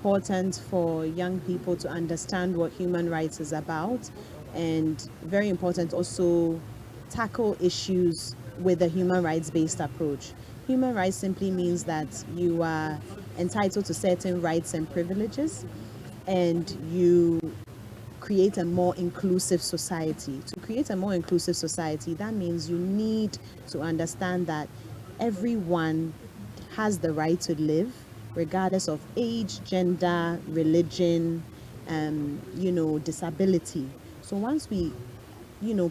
important for young people to understand what human rights is about, and very important also tackle issues with a human rights based approach. Human rights simply means that you are entitled to certain rights and privileges, and you create a more inclusive society. To create a more inclusive society, that means you need to understand that everyone has the right to live, regardless of age, gender, religion, disability. So once we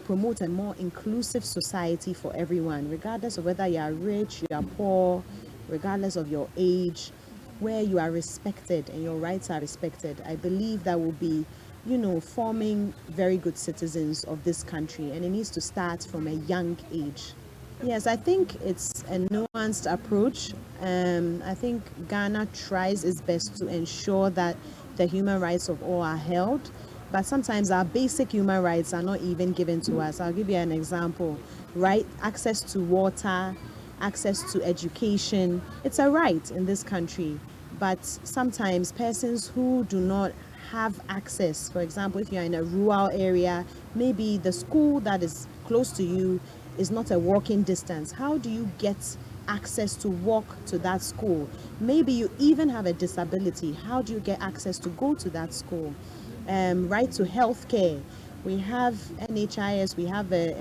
promote a more inclusive society for everyone, regardless of whether you are rich, you are poor, regardless of your age, where you are respected and your rights are respected, I believe that will be, forming very good citizens of this country. And it needs to start from a young age. Yes, I think it's a nuanced approach. I think Ghana tries its best to ensure that the human rights of all are held, but sometimes our basic human rights are not even given to us. I'll give you an example. Right, access to water, access to education. It's a right in this country, but sometimes persons who do not have access, for example, if you're in a rural area, maybe the school that is close to you is not a walking distance. How do you get access to walk to that school? Maybe you even have a disability. How do you get access to go to that school? Right to health care. We have NHIS, we have a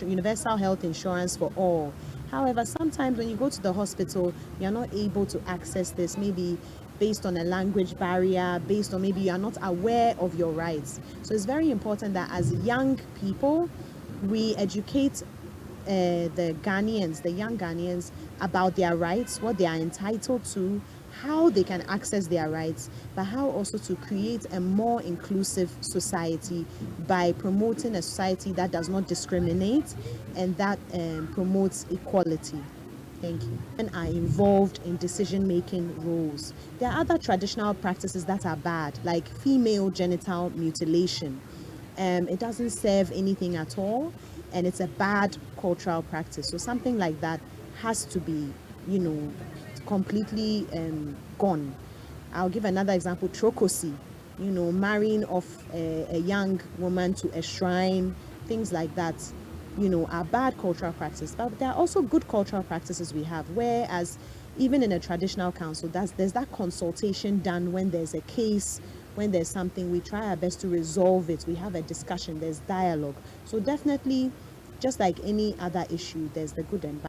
universal health insurance for all. However, sometimes when you go to the hospital, you're not able to access this, maybe based on a language barrier, based on maybe you are not aware of your rights. So it's very important that as young people, we educate the young Ghanaians, about their rights, what they are entitled to, how they can access their rights, but how also to create a more inclusive society by promoting a society that does not discriminate and that promotes equality. Thank you. And are involved in decision-making roles. There are other traditional practices that are bad, like female genital mutilation. It doesn't serve anything at all, and it's a bad cultural practice. So something like that has to be, completely gone. I'll give another example: trocosi. Marrying off a young woman to a shrine, things like that. Are bad cultural practices, but there are also good cultural practices we have, whereas even in a traditional council, there's that consultation done when there's a case, when there's something, we try our best to resolve it. We have a discussion, there's dialogue. So definitely, just like any other issue, there's the good and bad.